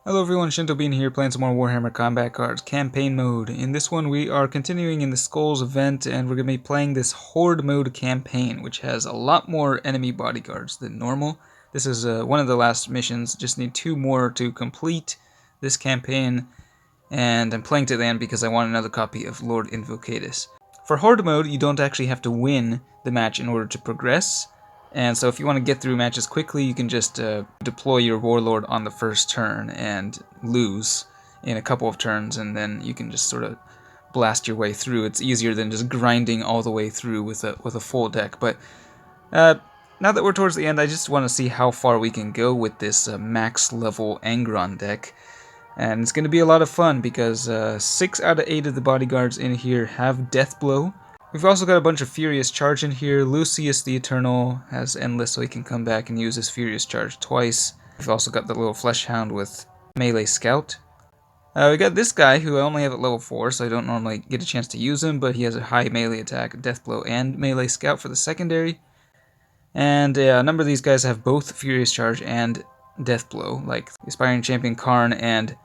Hello everyone, Shinto Bean here playing some more Warhammer Combat Cards Campaign Mode. In this one we are continuing in the Skulls event and we're going to be playing this Horde mode campaign, which has a lot more enemy bodyguards than normal. This is one of the last missions, just need 2 more to complete this campaign, and I'm playing to the end because I want another copy of Lord Invocatus. For Horde mode, you don't actually have to win the match in order to progress. And so if you want to get through matches quickly, you can just deploy your Warlord on the first turn and lose in a couple of turns, and then you can just sort of blast your way through. It's easier than just grinding all the way through with a full deck. But now that we're towards the end, I just want to see how far we can go with this max level Angron deck. And it's going to be a lot of fun because 6 out of 8 of the bodyguards in here have Death Blow. We've also got a bunch of Furious Charge in here. Lucius the Eternal has Endless, so he can come back and use his Furious Charge twice. We've also got the little Flesh Hound with Melee Scout. We got this guy who I only have at level 4, so I don't normally get a chance to use him, but he has a high melee attack, Death Blow, and Melee Scout for the secondary. And a number of these guys have both Furious Charge and Death Blow, like Aspiring Champion Karn, and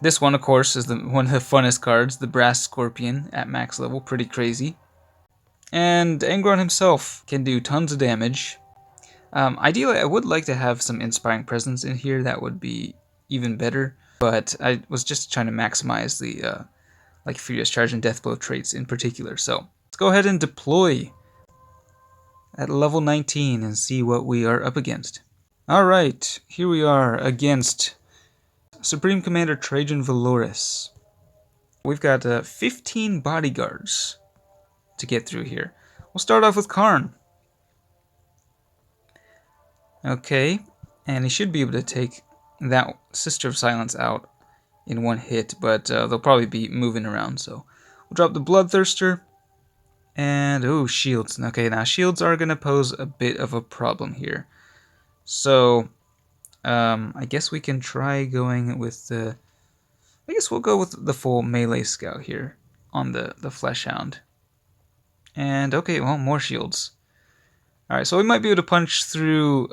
this one, of course, is one of the funnest cards, the Brass Scorpion at max level, pretty crazy. And Angron himself can do tons of damage. Ideally, I would like to have some Inspiring Presence in here, that would be even better, but I was just trying to maximize the like Furious Charge and Death Blow traits in particular. So let's go ahead and deploy at level 19 and see what we are up against. Alright, here we are against Supreme Commander Trajan Valoris. We've got 15 bodyguards to get through here. We'll start off with Karn. Okay, and he should be able to take that Sister of Silence out in one hit, but they'll probably be moving around, so we'll drop the Bloodthirster. And, oh, shields. Okay, now shields are going to pose a bit of a problem here. So I guess we can try going with the... I guess we'll go with the full Melee Scout here on the Flesh Hound. And, okay, well, more shields. Alright, so we might be able to punch through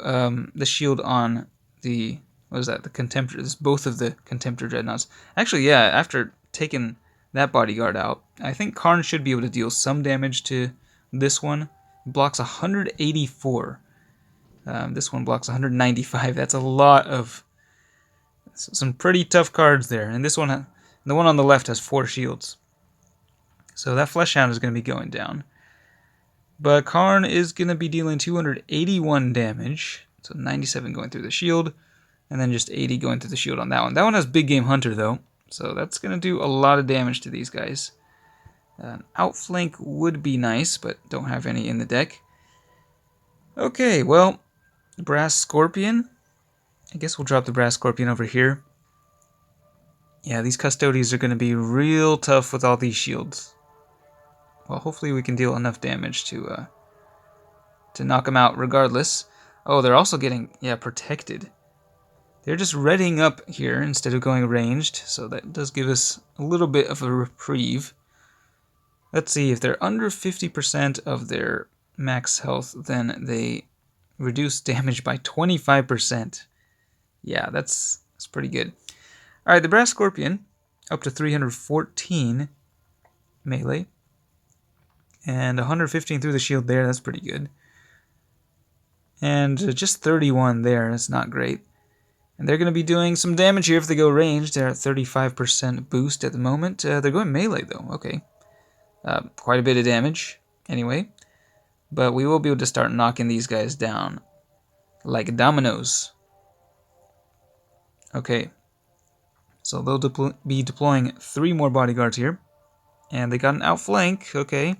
the shield on the... What is that? The Contemptor... Both of the Contemptor Dreadnoughts. Actually, yeah, after taking that bodyguard out, I think Karn should be able to deal some damage to this one. It blocks 184. This one blocks 195. That's a lot of... Some pretty tough cards there. And this one, the one on the left has 4 shields. So that Flesh Hound is going to be going down. But Karn is going to be dealing 281 damage. So 97 going through the shield. And then just 80 going through the shield on that one. That one has Big Game Hunter though. So that's going to do a lot of damage to these guys. An outflank would be nice, but don't have any in the deck. Okay, well... Brass Scorpion. I guess we'll drop the Brass Scorpion over here. Yeah, these Custodes are going to be real tough with all these shields. Well, hopefully we can deal enough damage to knock them out regardless. Oh, they're also getting, yeah, protected. They're just readying up here instead of going ranged, so that does give us a little bit of a reprieve. Let's see, if they're under 50% of their max health, then they reduce damage by 25%. Yeah, that's pretty good. Alright, the Brass Scorpion, up to 314 melee. And 115 through the shield there, that's pretty good. And just 31 there, that's not great. And they're going to be doing some damage here if they go ranged. They're at 35% boost at the moment. They're going melee though, okay. Quite a bit of damage, anyway. But we will be able to start knocking these guys down like dominoes. Okay. So they'll be deploying 3 more bodyguards here. And they got an outflank, okay.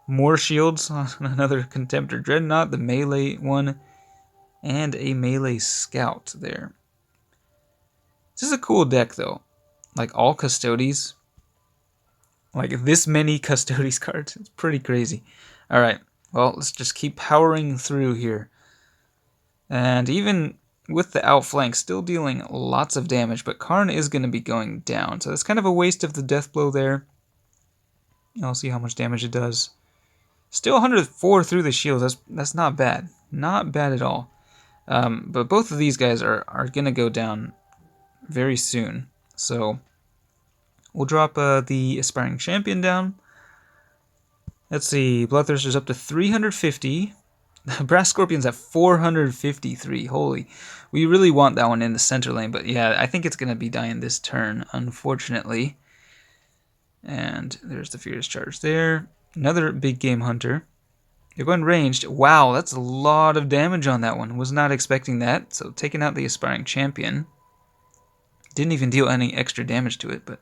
More shields on another Contemptor Dreadnought, the melee one, and a Melee Scout there. This is a cool deck though. Like all Custodes. Like this many Custodes cards. It's pretty crazy. Alright. Well, let's just keep powering through here. And even with the outflank, still dealing lots of damage, but Karn is going to be going down. So it's kind of a waste of the Death Blow there. I'll see how much damage it does. Still 104 through the shield. That's not bad. Not bad at all. But both of these guys are going to go down very soon. So we'll drop the Aspiring Champion down. Let's see, Bloodthirster's up to 350. Brass Scorpion's at 453. Holy. We really want that one in the center lane, but yeah, I think it's going to be dying this turn, unfortunately. And there's the Furious Charge there. Another big game hunter. They're going ranged. Wow, that's a lot of damage on that one. Was not expecting that. So taking out the Aspiring Champion. Didn't even deal any extra damage to it, but...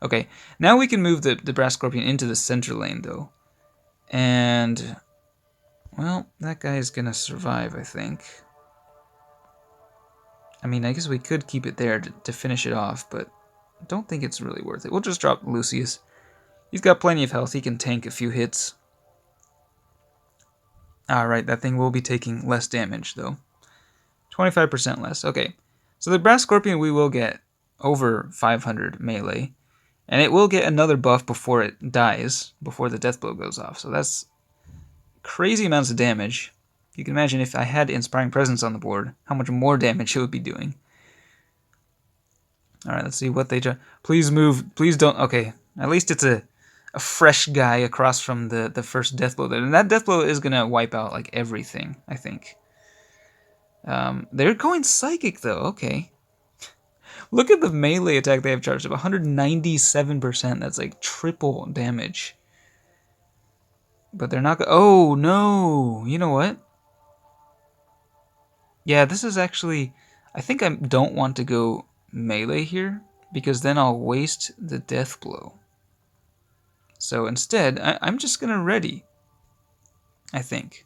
Okay, now we can move the Brass Scorpion into the center lane, though. And... well, that guy is going to survive, I think. I mean, I guess we could keep it there to finish it off, but I don't think it's really worth it. We'll just drop Lucius. He's got plenty of health. He can tank a few hits. Alright, that thing will be taking less damage, though. 25% less. Okay, so the Brass Scorpion we will get over 500 melee. And it will get another buff before it dies, before the death blow goes off. So that's crazy amounts of damage. You can imagine if I had Inspiring Presence on the board, how much more damage it would be doing. Alright, let's see what they try. Please move. Please don't. Okay, at least it's a fresh guy across from the first death blow there. And that death blow is going to wipe out like everything, I think. They're going Psychic, though. Okay. Look at the melee attack they have charged up. 197%. That's like triple damage. But they're not... oh, no. You know what? Yeah, this is actually... I think I don't want to go melee here, because then I'll waste the death blow. So instead, I'm just going to ready, I think.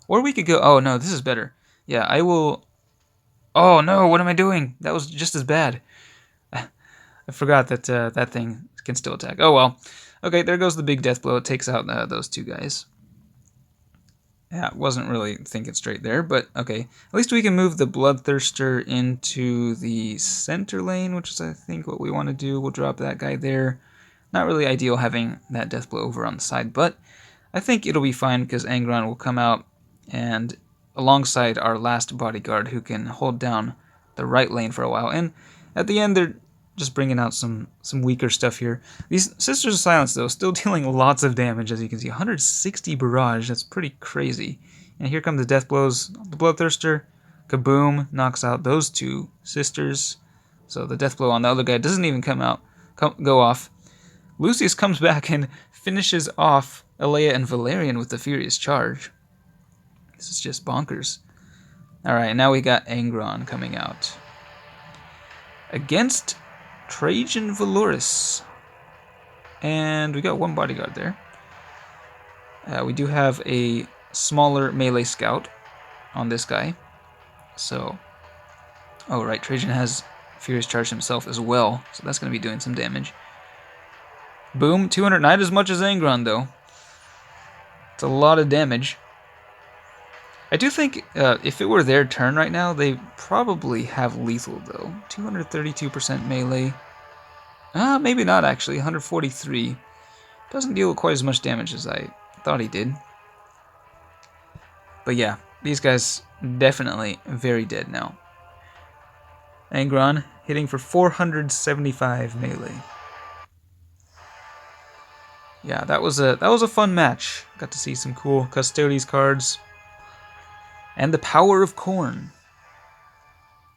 Or we could go... oh, no, this is better. Yeah, I will... oh, no, what am I doing? That was just as bad. I forgot that that thing can still attack. Oh, well. Okay, there goes the big death blow. It takes out those two guys. Yeah, wasn't really thinking straight there, but okay. At least we can move the Bloodthirster into the center lane, which is, I think, what we want to do. We'll drop that guy there. Not really ideal having that death blow over on the side, but I think it'll be fine because Angron will come out and alongside our last bodyguard who can hold down the right lane for a while. And at the end, they're just bringing out some weaker stuff here. These Sisters of Silence, though, still dealing lots of damage, as you can see. 160 barrage, that's pretty crazy. And here come the death blows. The Bloodthirster, kaboom, knocks out those two sisters. So the death blow on the other guy doesn't even go off. Lucius comes back and finishes off Alea and Valerian with the Furious Charge. This is just bonkers. Alright, now we got Angron coming out. Against Trajan Valoris. And we got one bodyguard there. We do have a smaller melee scout on this guy. So, oh right, Trajan has Furious Charge himself as well. So that's going to be doing some damage. Boom, 200, not as much as Angron though. It's a lot of damage. I do think if it were their turn right now, they probably have lethal, though. 232% melee. Maybe not, actually. 143. Doesn't deal quite as much damage as I thought he did. But yeah, these guys definitely very dead now. Angron hitting for 475 melee. Yeah, that was a fun match. Got to see some cool Custodes cards. And the Power of Corn.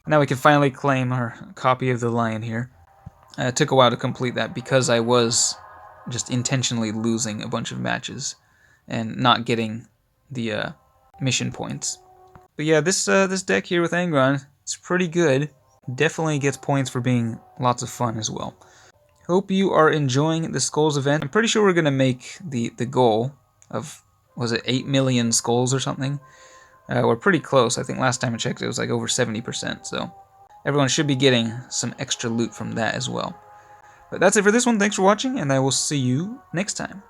Now we can finally claim our copy of the Lion here. It took a while to complete that because I was just intentionally losing a bunch of matches and not getting the mission points. But yeah, this deck here with Angron, it's pretty good. Definitely gets points for being lots of fun as well. Hope you are enjoying the Skulls event. I'm pretty sure we're going to make the goal of, was it 8 million skulls or something? We're pretty close. I think last time I checked it was like over 70%, so everyone should be getting some extra loot from that as well. But that's it for this one. Thanks for watching, and I will see you next time.